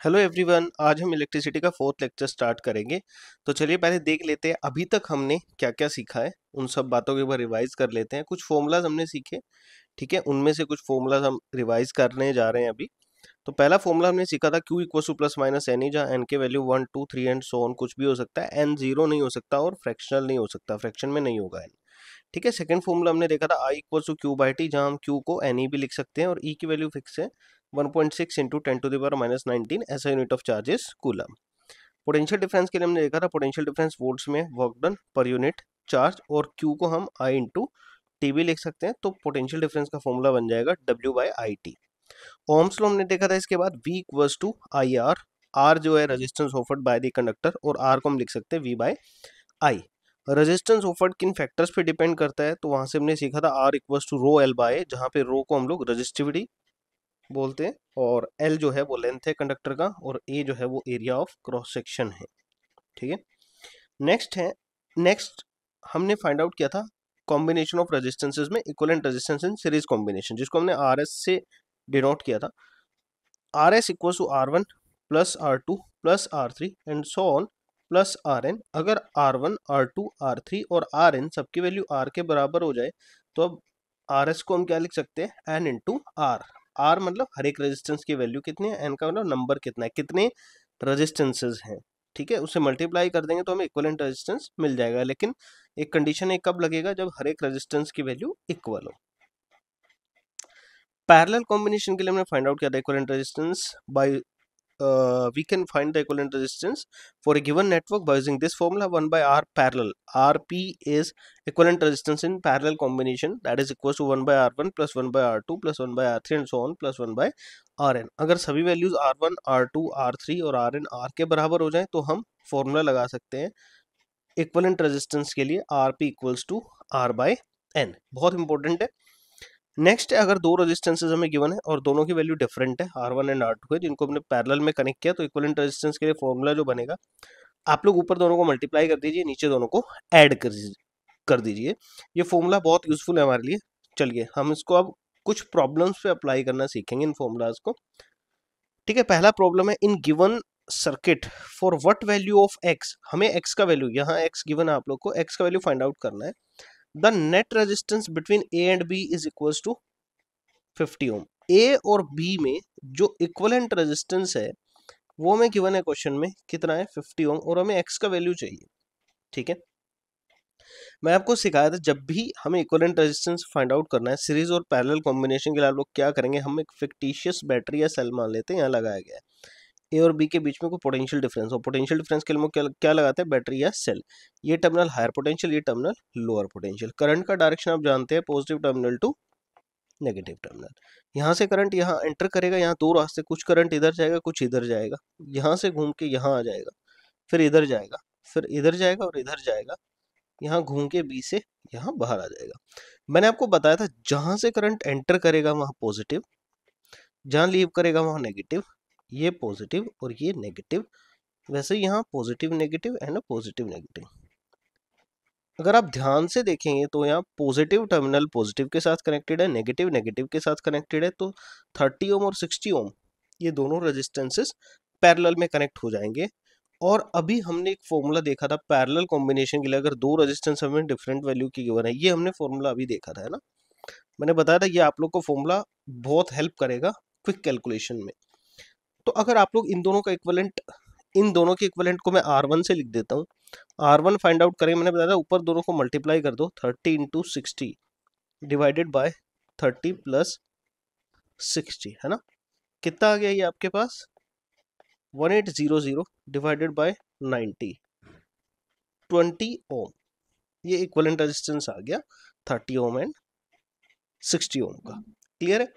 Hello everyone, आज हम electricity का फोर्थ लेक्चर स्टार्ट करेंगे। तो चलिए पहले देख लेते हैं अभी तक हमने क्या क्या सीखा है, उन सब बातों के ऊपर रिवाइज कर लेते हैं। कुछ फॉर्मूलाज हमने सीखे, ठीक है, उनमें से कुछ फॉर्मूलाज हम रिवाइज करने जा रहे हैं अभी। तो पहला फॉर्मूला हमने सीखा था Q equal to plus minus N E, जहाँ एन के वैल्यू 1 2 3 एंड सो ऑन कुछ भी हो सकता है, एन जीरो नहीं हो सकता और फ्रैक्शनल नहीं हो सकता, फ्रैक्शन में नहीं होगा एन। ठीक है, सेकंड फॉर्मूला हमने देखा था I equal to Q by T, जहाँ हम Q को एन ई भी लिख सकते हैं और E की वैल्यू फिक्स है 1.6 इंटू 10⁻⁻19 ऐसा unit of charges coulomb. Potential difference के लिए हमने देखा था पोटेंशियल डिफरेंस वोल्ट्स में work done per unit charge, और Q को हम I इंटू टी भी लिख सकते हैं। तो पोटेंशियल डिफरेंस का फॉर्मूला बन जाएगा W by I T. Ohm's law हमने देखा था, इसके बाद V equals to I R, R जो है resistance offered by the conductor, और आर को हम लिख सकते हैं V by I. Resistance offered किन फैक्टर्स पे डिपेंड करता है, तो वहां से हमने सीखा था R equals to rho L by, जहाँ पे रो को हम लोग रेजिस्टिविटी बोलते हैं, और एल जो है वो लेंथ है कंडक्टर का, और ए जो है वो एरिया ऑफ क्रॉस सेक्शन है। ठीक है, नेक्स्ट हमने फाइंड आउट किया था कॉम्बिनेशन ऑफ रेजिस्टेंसेज में equivalent resistance in series combination, जिसको हमने आर एस से डिनोट किया था। R S equals to R one plus R two plus R three and so on plus R N. अगर R one R two R three और R N सबकी value R के बराबर हो जाए, तो अब आर एस को हम क्या लिख सकते हैं, एन इंटू आर। आर मतलब हर एक रेजिस्टेंस की वैल्यू कितनी है, एन का मतलब नंबर कितना है, कितने रेजिस्टेंसेज हैं। ठीक है, उसे मल्टीप्लाई कर देंगे तो हमें इक्विवेलेंट रेजिस्टेंस मिल जाएगा, लेकिन एक कंडीशन है, कब लगेगा, जब हर एक रेजिस्टेंस की वैल्यू इक्वल हो। पैरेलल कॉम्बिनेशन के लिए हमने फाइंड आउट किया था equivalent resistance bye we can find the equivalent resistance for a given network by using this formula 1 by R parallel. Rp is equivalent resistance in parallel combination, that is equals to 1 by R1 plus 1 by R2 plus 1 by R3 and so on plus 1 by Rn. अगर सभी values R1 R2 R3 और Rn R के बराबर हो जाए तो हम formula लगा सकते हैं इक्विवेलेंट रेजिस्टेंस के लिए, Rp equals to R by N। बहुत इंपॉर्टेंट है। नेक्स्ट है, अगर दो रेजिस्टेंसेज हमें गिवन है और दोनों की वैल्यू डिफरेंट है, R1 एंड R2 है, जिनको हमने पैरेलल में कनेक्ट किया, तो इक्विवेलेंट रेजिस्टेंस के लिए फॉर्मूला जो बनेगा, आप लोग ऊपर दोनों को मल्टीप्लाई कर दीजिए, नीचे दोनों को ऐड कर दीजिए। ये फॉर्मूला बहुत यूजफुल है हमारे लिए। चलिए हम इसको अब कुछ प्रॉब्लम्स पे अप्लाई करना सीखेंगे इन फॉर्मूलाज को। ठीक है, पहला प्रॉब्लम है, in given circuit for what value of x, हमें एक्स का वैल्यू, यहाँ एक्स गिवन है आप लोग को, एक्स का वैल्यू फाइंड आउट करना है। The net resistance between A and B is equals to 50 ohm. A और बी में जो इक्विवेलेंट रेजिस्टेंस है वो हमें गिवन है क्वेश्चन में, कितना है, 50 ओम, और हमें एक्स का वैल्यू चाहिए। ठीक है, मैं आपको सिखाया था जब भी हमें इक्विवेलेंट रेजिस्टेंस फाइंड आउट करना है सीरीज और पैरेलल कॉम्बिनेशन के लिए, आप लोग क्या करेंगे, हम एक फिक्टिशियस बैटरी या सेल मान लेते हैं, यहाँ लगाया गया है ए और बी के बीच में कोई पोटेंशियल डिफरेंस, और पोटेंशियल डिफरेंस के लिए हम क्या लगाते हैं, बैटरी या सेल। ये टर्मिनल हायर पोटेंशियल, ये टर्मिनल लोअर पोटेंशियल। करंट का डायरेक्शन आप जानते हैं, positive terminal to negative terminal. यहाँ से करंट यहाँ एंटर करेगा, यहाँ दो रास्ते, कुछ करंट इधर जाएगा कुछ इधर जाएगा, यहाँ से घूम के यहाँ आ जाएगा, फिर इधर जाएगा, फिर इधर जाएगा और इधर जाएगा, यहाँ घूम के बी से यहाँ बाहर आ जाएगा। मैंने आपको बताया था जहां से करंट एंटर करेगा वहां पॉजिटिव, जहां लीव करेगा वहां नेगेटिव, ये पॉजिटिव और ये नेगेटिव। वैसे यहाँ positive negative and positive negative. अगर आप ध्यान से देखेंगे तो यहाँ पॉजिटिव टर्मिनल पॉजिटिव के साथ कनेक्टेड है, नेगेटिव नेगेटिव के साथ कनेक्टेड है, तो 30 ओम और 60 ओम ये दोनों रेजिस्टेंसेस पैरेलल में कनेक्ट हो जाएंगे। और अभी हमने एक फॉर्मूला देखा था पैरेलल कॉम्बिनेशन के लिए, अगर दो रेजिस्टेंस हमें डिफरेंट वैल्यू की गिवन है, ये हमने फॉर्मूला अभी देखा था, है ना। मैंने बताया था ये आप लोग को फॉर्मूला बहुत हेल्प करेगा क्विक कैलकुलेशन में। तो अगर आप लोग इन दोनों का इक्विवेलेंट, इन दोनों के इक्विवेलेंट को मैं R1 से लिख देता हूँ। R1 फाइंड आउट करेंगे, मैंने बताया था ऊपर दोनों को मल्टीप्लाई कर दो, 30 इंटू 60 डिवाइडेड बाय 30 प्लस 60, है ना। कितना आ गया ये आपके पास, 1800 डिवाइडेड बाय 90, 20 ओम। ये इक्विवेलेंट रेजिस्टेंस आ गया 30 ओम एंड 60 ओम का। क्लियर है।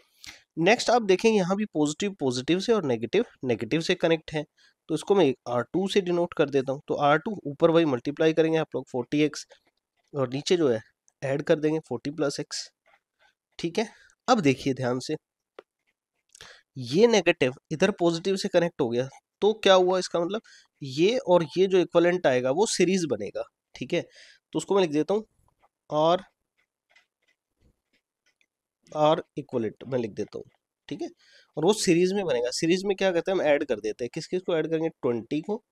नेक्स्ट आप देखेंगे यहाँ भी पॉजिटिव पॉजिटिव से और नेगेटिव नेगेटिव से कनेक्ट है, तो इसको मैं R2 से डिनोट कर देता हूँ। तो R2 ऊपर वही मल्टीप्लाई करेंगे आप लोग 40x, और नीचे जो है ऐड कर देंगे 40 प्लस x। ठीक है, अब देखिए ध्यान से, ये नेगेटिव इधर पॉजिटिव से कनेक्ट हो गया, तो क्या हुआ, इसका मतलब ये और ये जो इक्विवेलेंट आएगा वो सीरीज बनेगा। ठीक है, तो उसको मैं लिख देता हूँ R इक्विवेलेंट मैं लिख देता हूँ। ठीक है, और वो सीरीज में बनेगा। सीरीज में क्या करते हैं, हम ऐड कर देते हैं, किस किस को ऐड करेंगे, 20 को,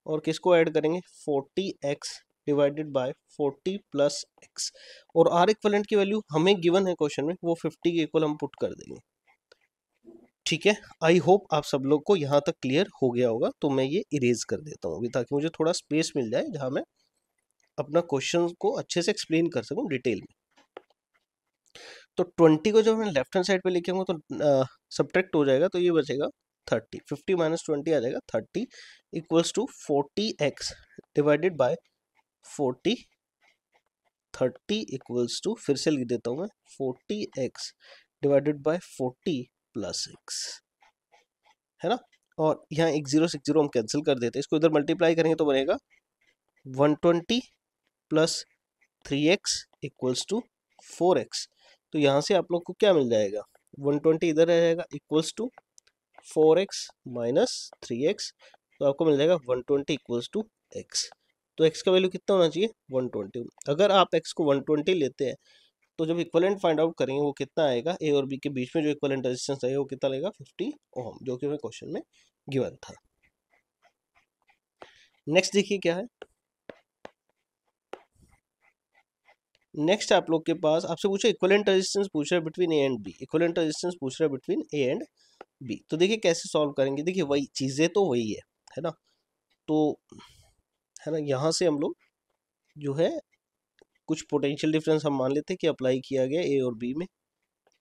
और किसको ऐड करेंगे, 40x divided by 40 plus x, और आर इक्वलेंट की वैल्यू हमें गिवन है क्वेश्चन में, वो 50 के इक्वल हम पुट कर देंगे। ठीक है, आई होप आप सब लोग को यहाँ तक क्लियर हो गया होगा। तो मैं ये इरेज कर देता हूँ अभी, ताकि मुझे थोड़ा स्पेस मिल जाए जहाँ मैं अपना क्वेश्चन को अच्छे से एक्सप्लेन कर सकूँ डिटेल में। तो 20 को जब मैं लेफ्ट हैंड साइड पे लेके आऊँगा तो सब्ट्रैक्ट हो जाएगा, तो ये बचेगा 30, 50 माइनस 20 आ जाएगा 30 equals to 40x divided by 40, 30 equals to, फिर से लिख देता हूँ मैं, 40x divided by 40 plus x, है ना। और यहाँ एक 0 6 0 हम कैंसिल कर देते हैं, इसको इधर मल्टीप्लाई करेंगे तो बनेगा 120 plus 3x equals to 4x। तो यहाँ से आप लोग को क्या मिल जाएगा, 120 इधर आ जाएगा equals to 4x minus 3x, तो आपको मिल जाएगा 120 इक्वल्स टू x। तो x का वैल्यू कितना होना चाहिए, 120। अगर आप x को 120 लेते हैं तो जब इक्विवेलेंट फाइंड आउट करेंगे वो कितना आएगा, a और b के बीच में जो इक्विवेलेंट रेजिस्टेंस आएगा वो कितना लगेगा, 50 ओम, जो कि हमें क्वेश्चन में गिवन था। नेक्स्ट देखिए क्या है, नेक्स्ट आप लोग के पास आपसे पूछा इक्विवेलेंट रेजिस्टेंस पूछ रहा है between A and B, equivalent resistance पूछ रहा है बिटवीन ए एंड बी। तो देखिए कैसे सॉल्व करेंगे, देखिए वही चीज़ें तो वही है ना। तो है ना, यहाँ से हम लोग जो है कुछ पोटेंशियल डिफरेंस हम मान लेते हैं कि अप्लाई किया गया ए और बी में,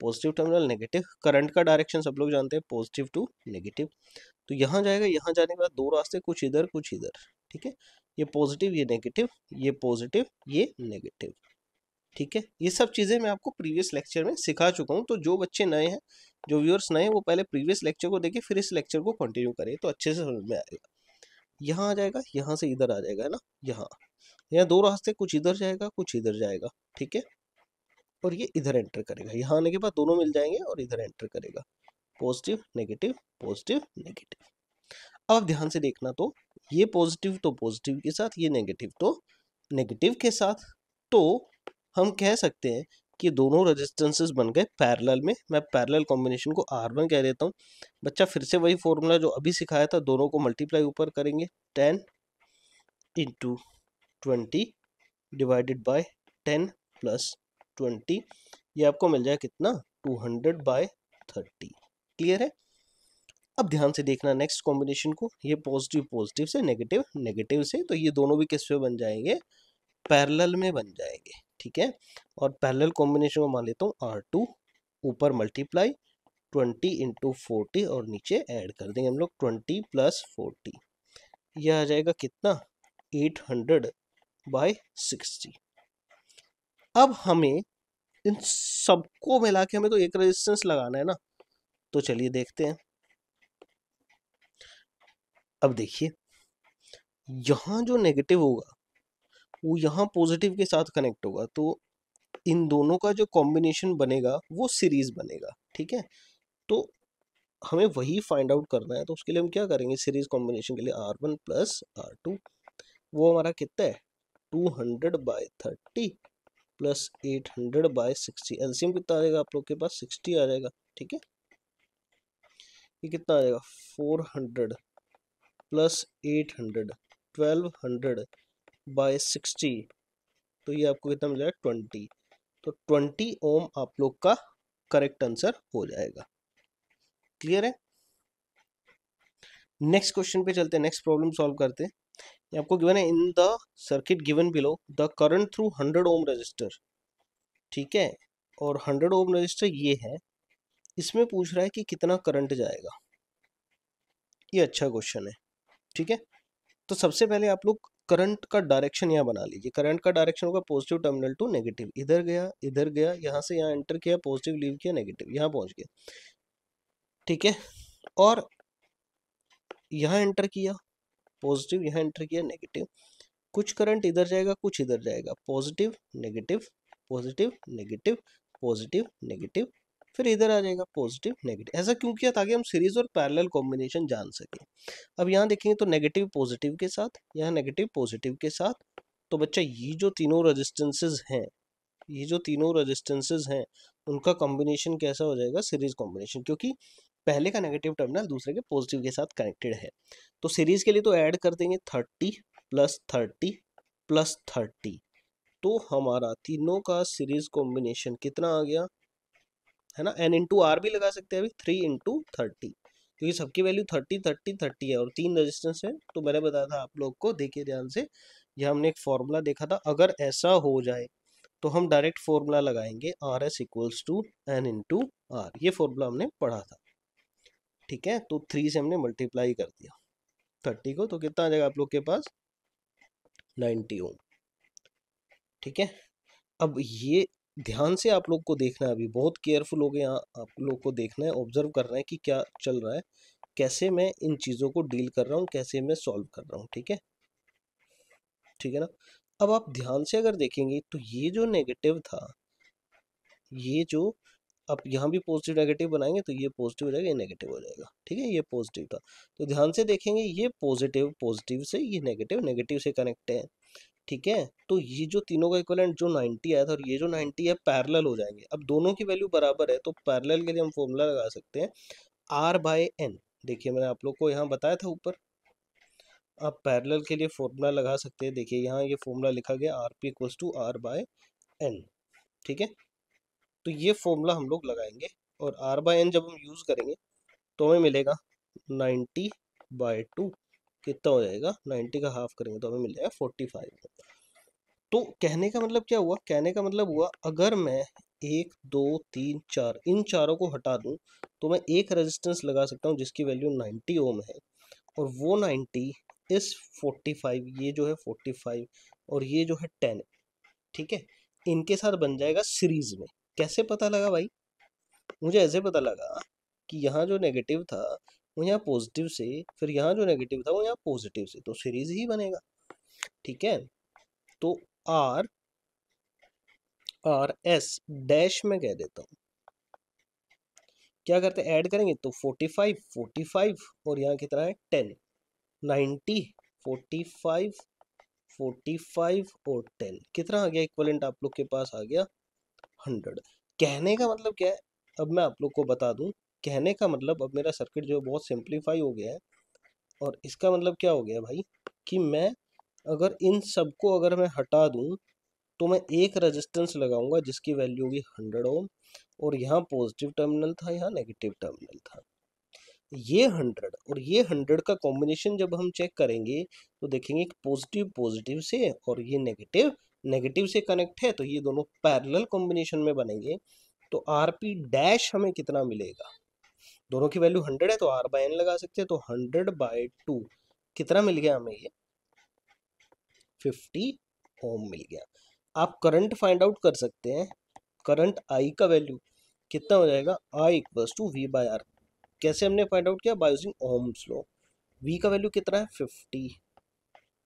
पॉजिटिव टर्मिनल नेगेटिव, करंट का डायरेक्शन सब लोग जानते हैं पॉजिटिव टू नेगेटिव। तो यहाँ जाएगा, यहाँ जाने के बाद दो रास्ते, कुछ इधर कुछ इधर, ठीक है, ये पॉजिटिव ये नेगेटिव, ये पॉजिटिव ये नेगेटिव। ठीक है, ये सब चीज़ें मैं आपको प्रीवियस लेक्चर में सिखा चुका हूँ। तो जो बच्चे नए हैं, जो व्यूअर्स नए हैं, वो पहले प्रीवियस लेक्चर को देखें, फिर इस लेक्चर को कंटिन्यू करें, तो अच्छे से समझ में आएगा। यहाँ आ जाएगा, यहाँ से इधर आ जाएगा, है ना, यहाँ दो रास्ते, कुछ इधर जाएगा कुछ इधर जाएगा, ठीक है, और ये इधर एंटर करेगा, यहाँ आने के बाद दोनों मिल जाएंगे और इधर एंटर करेगा, पॉजिटिव नेगेटिव पॉजिटिव नेगेटिव। अब ध्यान से देखना, तो ये पॉजिटिव तो पॉजिटिव के साथ, ये नेगेटिव तो नेगेटिव के साथ, तो हम कह सकते हैं कि दोनों रेजिस्टेंसेस बन गए पैरेलल में। मैं पैरेलल कॉम्बिनेशन को R1 कह देता हूँ। बच्चा फिर से वही फॉर्मूला जो अभी सिखाया था, दोनों को मल्टीप्लाई ऊपर करेंगे, 10 इंटू 20 डिवाइडेड बाय 10 प्लस 20, ये आपको मिल जाए कितना, 200 बाय 30। क्लियर है। अब ध्यान से देखना नेक्स्ट कॉम्बिनेशन को, ये पॉजिटिव पॉजिटिव से, नेगेटिव नेगेटिव से, तो ये दोनों भी किस पे बन जाएंगे, पैरेलल में बन जाएंगे, ठीक है। और पैरेलल कॉम्बिनेशन को मान लेता हूँ R2, ऊपर मल्टीप्लाई 20 इंटू 40 और नीचे ऐड कर देंगे हम लोग 20 प्लस 40, यह आ जाएगा कितना, 800 बाय 60। अब हमें इन सबको मिला के हमें तो एक रेजिस्टेंस लगाना है ना, तो चलिए देखते हैं। अब देखिए, यहाँ जो नेगेटिव होगा वो यहाँ पॉजिटिव के साथ कनेक्ट होगा, तो इन दोनों का जो कॉम्बिनेशन बनेगा वो सीरीज बनेगा, ठीक है। तो हमें वही फाइंड आउट करना है, तो उसके लिए हम क्या करेंगे, सीरीज कॉम्बिनेशन के लिए R1 प्लस R2, वो हमारा कितना है, 200 बाय 30 प्लस 800 बाय 60, एलसीएम कितना आ जाएगा आप लोग के पास, 60 आ जाएगा, ठीक है। ये कितना आ जाएगा, 400 प्लस 800, 1200 बाय 60, तो ये आपको कितना मिल जाएगा, 20। तो 20 ओम आप लोग का करेक्ट आंसर हो जाएगा। क्लियर है। नेक्स्ट क्वेश्चन पे चलते हैं, नेक्स्ट प्रॉब्लम सॉल्व करते हैं। ये आपको गिवन है, in the circuit given below the current through 100 ohm resistor, ठीक है, और 100 ओम रजिस्टर ये है, इसमें पूछ रहा है कि कितना करंट जाएगा। ये अच्छा क्वेश्चन है, ठीक है। तो सबसे पहले आप लोग करंट का डायरेक्शन यहाँ बना लीजिए। करंट का डायरेक्शन होगा पॉजिटिव टर्मिनल टू नेगेटिव, इधर गया, यहाँ से यहाँ एंटर किया, पॉजिटिव लीव किया, नेगेटिव यहाँ पहुँच गया, ठीक है। और यहाँ एंटर किया पॉजिटिव, यहाँ एंटर किया नेगेटिव, कुछ करंट इधर जाएगा कुछ इधर जाएगा, positive negative positive negative positive negative, फिर इधर आ जाएगा पॉजिटिव नेगेटिव। ऐसा क्यों किया, ताकि हम सीरीज और पैरेलल कॉम्बिनेशन जान सकें। अब यहाँ देखेंगे तो नेगेटिव पॉजिटिव के साथ, यहाँ नेगेटिव पॉजिटिव के साथ, तो बच्चा ये जो तीनों रेजिस्टेंसेज हैं, ये जो तीनों रेजिस्टेंसेज हैं, उनका कॉम्बिनेशन कैसा हो जाएगा, सीरीज कॉम्बिनेशन, क्योंकि पहले का नेगेटिव टर्मिनल दूसरे के पॉजिटिव के साथ कनेक्टेड है। तो सीरीज के लिए तो ऐड कर देंगे 30 प्लस 30 प्लस 30, तो हमारा तीनों का सीरीज कॉम्बिनेशन कितना आ गया, है ना। n इंटू आर भी लगा सकते हैं अभी, 3 इंटू 30, क्योंकि सबकी वैल्यू 30 30 30 है और 3 रेजिस्टेंस है। तो मैंने बताया था आप लोग को, देखिए ध्यान से, यह हमने एक फॉर्मूला देखा था, अगर ऐसा हो जाए तो हम डायरेक्ट फॉर्मूला लगाएंगे R S equals to N into R, ये फॉर्मूला हमने पढ़ा था, ठीक है। तो 3 से हमने मल्टीप्लाई कर दिया 30 को, तो कितना आ जाएगा आप लोग के पास, 90 ओम, ठीक है। अब ये ध्यान से आप लोग को देखना है, अभी बहुत केयरफुल हो गए, यहाँ आप लोग को देखना है, ऑब्जर्व करना है कि क्या चल रहा है, कैसे मैं इन चीज़ों को डील कर रहा हूँ, कैसे मैं सॉल्व कर रहा हूँ, ठीक है, ठीक है ना। अब आप ध्यान से अगर देखेंगे तो ये जो नेगेटिव था, ये जो आप यहाँ भी पॉजिटिव नेगेटिव बनाएंगे तो ये पॉजिटिव हो जाएगा, ये नेगेटिव हो जाएगा, ठीक है, ये पॉजिटिव था। तो ध्यान से देखेंगे, ये पॉजिटिव पॉजिटिव से, ये नेगेटिव नेगेटिव से कनेक्ट है, ठीक है। तो ये जो तीनों का इक्विवेलेंट जो 90 आया था और ये जो 90 है, पैरेलल हो जाएंगे। अब दोनों की वैल्यू बराबर है, तो पैरेलल के लिए हम फॉर्मूला लगा सकते हैं R बाय एन। देखिए मैंने आप लोग को यहाँ बताया था ऊपर, आप पैरेलल के लिए फॉर्मूला लगा सकते हैं। देखिए यहाँ ये फॉर्मूला लिखा गया R P equals to R by N, ठीक है। तो ये फॉर्मूला हम लोग लगाएंगे और आर बाय एन जब हम यूज़ करेंगे तो हमें मिलेगा 90/2, कितना हो जाएगा, 90 का हाफ करेंगे तो हमें मिल जाएगा 45। तो कहने का मतलब क्या हुआ, कहने का मतलब हुआ अगर मैं 1 2 3 4 इन चारों को हटा दूं तो मैं एक रेजिस्टेंस लगा सकता हूं जिसकी वैल्यू 90 ओम है, और वो 90 इस 45, ये जो है 45 और ये जो है 10, ठीक है, इनके साथ बन जाएगा सीरीज में। कैसे पता लगा भाई, मुझे ऐसे पता लगा कि यहाँ जो नेगेटिव था वो यहाँ पॉजिटिव से, फिर यहाँ जो नेगेटिव था वो यहाँ पॉजिटिव से, तो सीरीज ही बनेगा, ठीक है। तो आर आर एस डैश में कह देता हूँ, क्या करते हैं, ऐड करेंगे तो 45 45 और यहाँ कितना है 10, 90 45 45 और 10, कितना आ गया इक्विवेलेंट आप लोग के पास आ गया 100। कहने का मतलब क्या है, अब मैं आप लोग को बता दूं, कहने का मतलब अब मेरा सर्किट जो है बहुत सिंप्लीफाई हो गया है, और इसका मतलब क्या हो गया भाई कि मैं अगर इन सबको अगर मैं हटा दूं तो मैं एक रेजिस्टेंस लगाऊंगा जिसकी वैल्यू होगी 100 ओम, और यहाँ पॉजिटिव टर्मिनल था, यहाँ नेगेटिव टर्मिनल था, ये 100 और ये 100 का कॉम्बिनेशन जब हम चेक करेंगे तो देखेंगे कि पॉजिटिव पॉजिटिव से और ये नेगेटिव नेगेटिव से कनेक्ट है, तो ये दोनों पैरेलल कॉम्बिनेशन में बनेंगे। तो आर पी डैश हमें कितना मिलेगा, दोनों की वैल्यू 100 है तो आर बाय एन लगा सकते हैं, तो 100/2 कितना मिल गया हमें, ये 50 ओम मिल गया। आप करंट फाइंड आउट कर सकते हैं, करंट आई का वैल्यू कितना हो जाएगा, I equals to V by R. कैसे हमने फाइंड आउट किया, by using Ohm's law. V का वैल्यू कितना है 50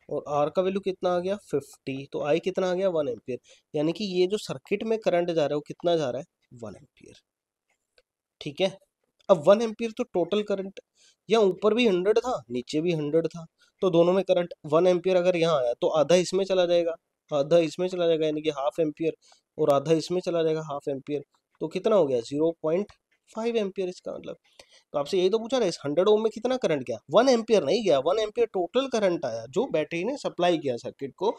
और आर का वैल्यू कितना आ गया 50, तो आई कितना आ गया 1 एम्पियर, यानी कि ये जो सर्किट में करंट जा रहा है वो कितना जा रहा है 1 एम्पियर, ठीक है। अब 1 एम्पियर तो टोटल करंट, यहाँ ऊपर भी 100 था नीचे भी 100 था, तो दोनों में करंट 1 एम्पियर अगर यहाँ आया तो आधा इसमें चला जाएगा, आधा इसमें चला जाएगा, यानी कि हाफ एम्पियर, और आधा इसमें चला जाएगा हाफ एम्पियर, तो कितना हो गया 0.5 एम्पियर इसका मतलब। तो आपसे यही तो पूछा ना, इस 100 ओम में कितना करंट गया, 1 एम्पियर नहीं गया, 1 एम्पियर टोटल करंट आया जो बैटरी ने सप्लाई किया सर्किट को।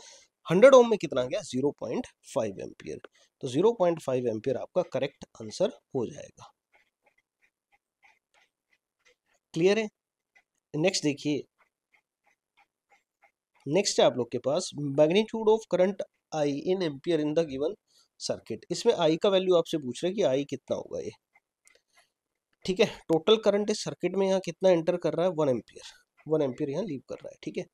100 ओम में कितना गया 0.5 एम्पियर, तो 0.5 एम्पियर आपका करेक्ट आंसर हो जाएगा। क्लियर है। नेक्स्ट देखिए, नेक्स्ट है आप लोग के पास magnitude of current I in ampere in the given circuit. इसमें आई का वैल्यू आपसे पूछ रहे हैं कि आई कितना होगा ये, ठीक है। टोटल करंट इस सर्किट में यहाँ कितना एंटर कर रहा है 1 एम्पियर, 1 एम्पियर यहाँ लीव कर रहा है, ठीक है।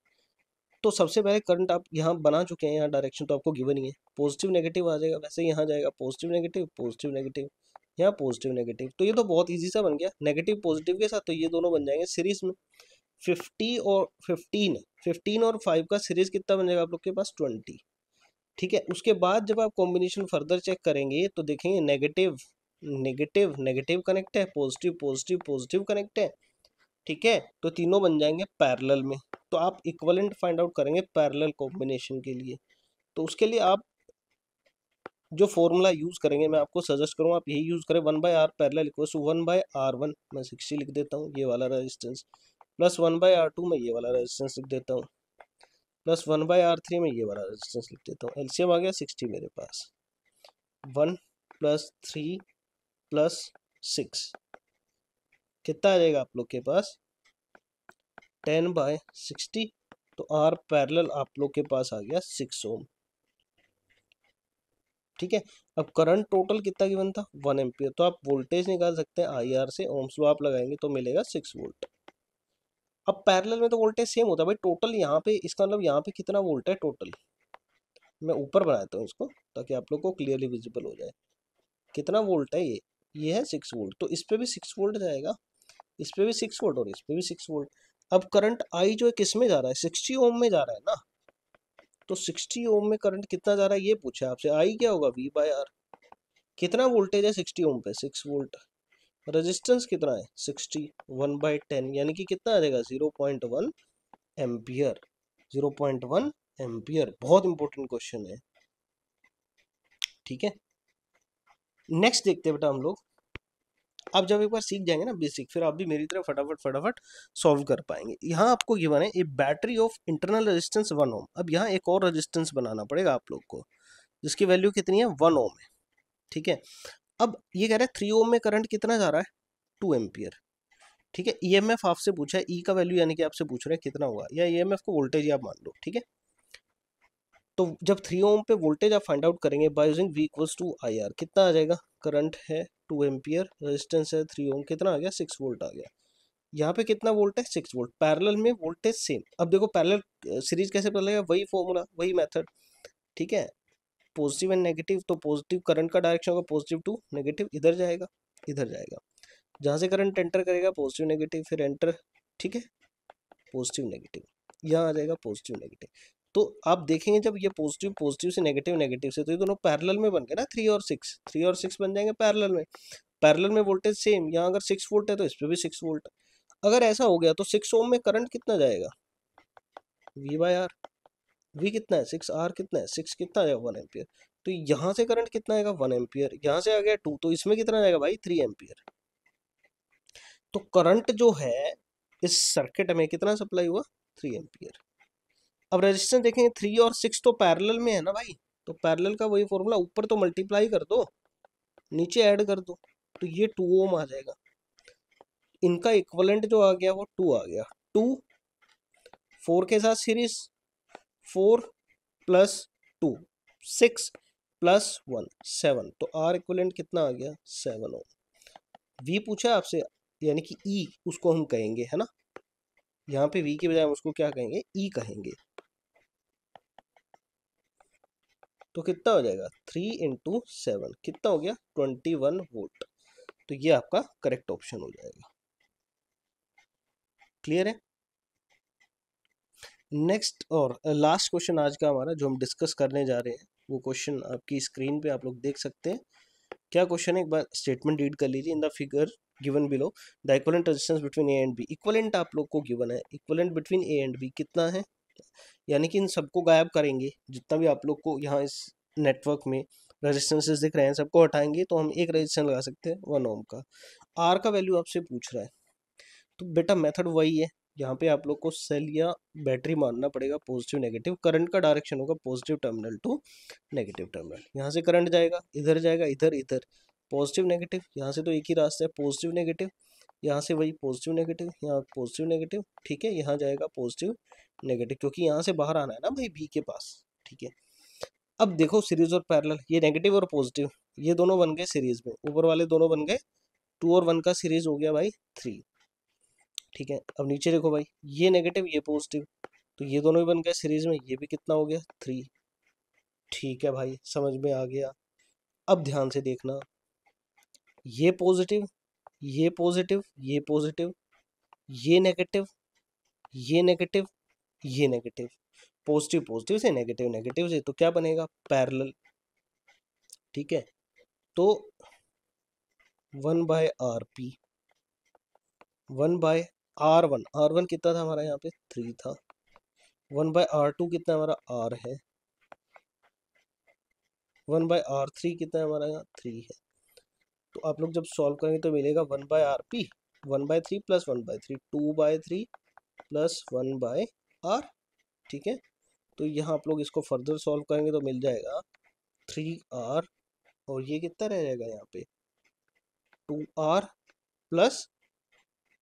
तो सबसे पहले करंट आप यहाँ बना चुके हैं, यहाँ डायरेक्शन तो आपको गिवन ही है, पॉजिटिव नेगेटिव आ जाएगा, वैसे यहाँ जाएगा पॉजिटिव नेगेटिव, यहाँ पॉजिटिव नेगेटिव, तो ये तो बहुत ईजी सा बन गया, नेगेटिव पॉजिटिव के साथ, तो ये दोनों बन जाएंगे सीरीज में। 15 और 5 का सीरीज कितना बन जाएगा आप लोग के पास 20, ठीक है। उसके बाद जब आप कॉम्बिनेशन फर्दर चेक करेंगे तो देखेंगे नेगेटिव नेगेटिव नेगेटिव कनेक्ट है, पॉजिटिव पॉजिटिव पॉजिटिव कनेक्ट है, ठीक है। तो तीनों बन जाएंगे पैरेलल में, तो आप इक्विवेलेंट फाइंड आउट करेंगे पैरेलल कॉम्बिनेशन के लिए। तो उसके लिए आप जो फॉर्मूला यूज करेंगे मैं आपको सजेस्ट करूँगा आप यही यूज करें, 1/r parallel equals to 1/r1, मैं 60 लिख देता हूँ ये वाला रेजिस्टेंस, प्लस 1/r2 में ये वाला रेजिस्टेंस लिख देता हूँ, प्लस 1/r3 में ये वाला रेजिस्टेंस लिख देता हूँ। एलसीएम आ गया 60 मेरे पास, 1 + 3 + 6 कितना आ जाएगा आप लोग के पास 10/60। तो आर पैरेलल आप लोग के पास आ गया 6 ओम। ठीक है, अब करंट टोटल कितना गिवन था 1 एम्पियर, तो आप वोल्टेज निकाल सकते हैं आई आर से, ओम्स लॉ आप लगाएंगे तो मिलेगा 6 वोल्ट। अब पैरेलल में तो वोल्टेज सेम होता है भाई, टोटल यहाँ पे इसका मतलब यहाँ पे कितना वोल्ट है टोटल, मैं ऊपर बनाता हूँ इसको ताकि आप लोग को क्लियरली विजिबल हो जाए कितना वोल्ट है ये है 6 वोल्ट, तो इस पे भी 6 वोल्ट जाएगा, इस पे भी 6 वोल्ट और इस पे भी 6 वोल्ट। अब करंट आई जो है किस में जा रहा है 60 ओम में जा रहा है ना, तो 60 ओम में करंट कितना जा रहा है ये पूछा आपसे, आई क्या होगा V/R। कितना वोल्टेज है 60 ओम पे 6 वोल्ट, रेजिस्टेंस कितना है 60, 1/10 यानी कि कितना आ जाएगा 0.1 एम्पियर, 0.1 एम्पियर। बहुत इंपॉर्टेंट क्वेश्चन है। ठीक है, नेक्स्ट देखते हैं बेटा हम लोग। आप जब एक बार सीख जाएंगे ना बेसिक, फिर आप भी मेरी तरह फटाफट फटाफट सॉल्व कर पाएंगे। यहाँ आपको गिवन है ए बैटरी ऑफ इंटरनल रेजिस्टेंस 1 ओम। अब यहाँ एक और रेजिस्टेंस बनाना पड़ेगा आप लोग को जिसकी वैल्यू कितनी है 1 ओम है। ठीक है, अब ये कह रहा है 3 ओम में करंट कितना जा रहा है 2 एम्पियर। ठीक है, ईएमएफ आपसे पूछा है, ई का वैल्यू यानी कि आपसे पूछ रहे हैं कितना होगा, या ईएमएफ को वोल्टेज आप मान लो। ठीक है, तो जब 3 ओम पे वोल्टेज आप फाइंड आउट करेंगे by using V equals to I R, कितना आ जाएगा, करंट है 2 एम्पियर, रेजिस्टेंस है 3 ओम, कितना आ गया 6 वोल्ट आ गया। यहाँ पे कितना वोल्ट है 6 वोल्ट, पैरेलल में वोल्टेज सेम। अब देखो पैरेलल सीरीज कैसे पता लगेगा, वही फॉर्मूला वही मेथड। ठीक है, पॉजिटिव एंड नेगेटिव, तो पॉजिटिव करंट का डायरेक्शन होगा पॉजिटिव टू नेगेटिव, इधर जाएगा इधर जाएगा, जहाँ से करंट एंटर करेगा पॉजिटिव नेगेटिव फिर एंटर। ठीक है, पॉजिटिव नेगेटिव, यहाँ आ जाएगा पॉजिटिव नेगेटिव। तो आप देखेंगे जब ये पॉजिटिव पॉजिटिव से नेगेटिव नेगेटिव से, तो ये दोनों पैरेलल में बन गए ना, 3 और 6 बन जाएंगे पैरेलल में। पैरेलल में वोल्टेज सेम, यहाँ अगर 6 वोल्ट है तो इस पे भी 6 वोल्ट। अगर ऐसा हो गया तो 6 ओम में करंट कितना जाएगा V/R, V कितना है 6, R कितना है 6, कितना आएगा 1 एम्पियर। तो यहाँ से करंट कितना आएगा 1 एम्पियर, यहाँ से आ गया 2, तो इसमें कितना जाएगा भाई 3 एम्पियर। तो करंट जो है इस सर्किट में कितना सप्लाई हुआ 3 एम्पियर। अब रेजिस्टेंस देखेंगे 3 और 6 तो पैरेलल में है ना भाई, तो पैरेलल का वही फॉर्मूला, ऊपर तो मल्टीप्लाई कर दो नीचे ऐड कर दो, तो ये 2 ओम आ जाएगा। इनका इक्विवेलेंट जो आ गया वो 2 आ गया, 2 4 के साथ सीरीज, 4 + 2 6 + 1 7, तो आर इक्विवेलेंट कितना आ गया 7 ओम। वी पूछा आपसे यानी कि ई उसको हम कहेंगे है ना, यहाँ पे वी के बजाय हम उसको क्या कहेंगे ई कहेंगे। तो कितना हो जाएगा 3 × 7 कितना हो गया 21 वोल्ट। तो ये आपका करेक्ट ऑप्शन हो जाएगा। क्लियर है। नेक्स्ट और लास्ट क्वेश्चन आज का हमारा जो हम डिस्कस करने जा रहे हैं, वो क्वेश्चन आपकी स्क्रीन पे आप लोग देख सकते हैं। क्या क्वेश्चन है एक बार स्टेटमेंट रीड कर लीजिए। In the figure given below the equivalent resistance between A and B. Equivalent आप लोग को गिवन है, equivalent between A and B कितना है, यानी कि इन सबको गायब करेंगे, जितना भी आप लोग को यहाँ इस नेटवर्क में रेजिस्टेंसेस दिख रहे हैं सबको हटाएंगे तो हम एक रेजिस्टेंस लगा सकते हैं 1 ओम का। आर का वैल्यू आपसे पूछ रहा है, तो बेटा मेथड वही है, यहाँ पे आप लोग को सेल या बैटरी मानना पड़ेगा पॉजिटिव नेगेटिव। करंट का डायरेक्शन होगा positive terminal to negative terminal, यहाँ से करंट जाएगा इधर जाएगा इधर इधर, पॉजिटिव नेगेटिव, यहाँ से तो एक ही रास्ता है पॉजिटिव नेगेटिव, यहाँ से वही पॉजिटिव नेगेटिव, यहाँ पॉजिटिव नेगेटिव। ठीक है, यहाँ जाएगा पॉजिटिव नेगेटिव क्योंकि यहाँ से बाहर आना है ना भाई बी के पास। ठीक है, अब देखो सीरीज और पैरेलल, ये नेगेटिव और पॉजिटिव ये दोनों बन गए सीरीज में, ऊपर वाले दोनों बन गए 2 और 1 का सीरीज हो गया भाई 3। ठीक है, अब नीचे देखो भाई ये नेगेटिव ये पॉजिटिव, तो ये दोनों भी बन गए सीरीज में, ये भी कितना हो गया 3। ठीक है भाई समझ में आ गया। अब ध्यान से देखना, ये पॉजिटिव ये पॉजिटिव ये पॉजिटिव, ये नेगेटिव ये नेगेटिव ये नेगेटिव, पॉजिटिव पॉजिटिव से नेगेटिव नेगेटिव से, तो क्या बनेगा पैरेलल। ठीक है, तो 1/RP 1/R1, R1 कितना था हमारा यहाँ पे 3 था, 1/R2 कितना हमारा R है, 1/R3 कितना है हमारा यहाँ 3 है। तो आप लोग जब सॉल्व करेंगे तो मिलेगा 1/RP 1/3 प्लस 1/3 2/3 प्लस 1/R। ठीक है, तो यहाँ आप लोग इसको फर्दर सॉल्व करेंगे तो मिल जाएगा 3R, और ये कितना रह जाएगा यहाँ पे 2R प्लस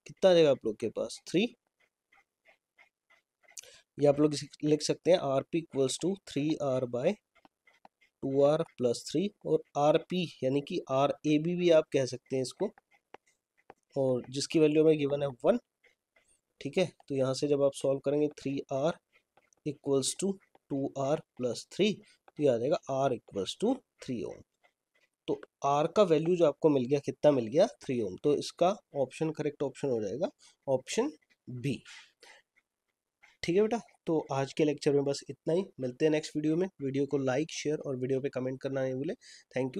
कितना आ जाएगा आप लोग के पास 3। ये आप लोग लिख सकते हैं RP equals to 3R/2R plus 3, और RP यानी कि RAB भी आप कह सकते हैं इसको, और जिसकी वैल्यू हमें गिवन है 1। ठीक है, तो यहाँ से जब आप सॉल्व करेंगे 3R equals to 2R plus 3, तो ये आ जाएगा R इक्वल्स टू 3 ओम। तो R का वैल्यू जो आपको मिल गया कितना मिल गया 3 ओम, तो इसका ऑप्शन करेक्ट ऑप्शन हो जाएगा ऑप्शन बी। ठीक है बेटा, तो आज के लेक्चर में बस इतना ही। मिलते हैं नेक्स्ट वीडियो में। वीडियो को लाइक शेयर और वीडियो पे कमेंट करना नहीं भूले। Thank you.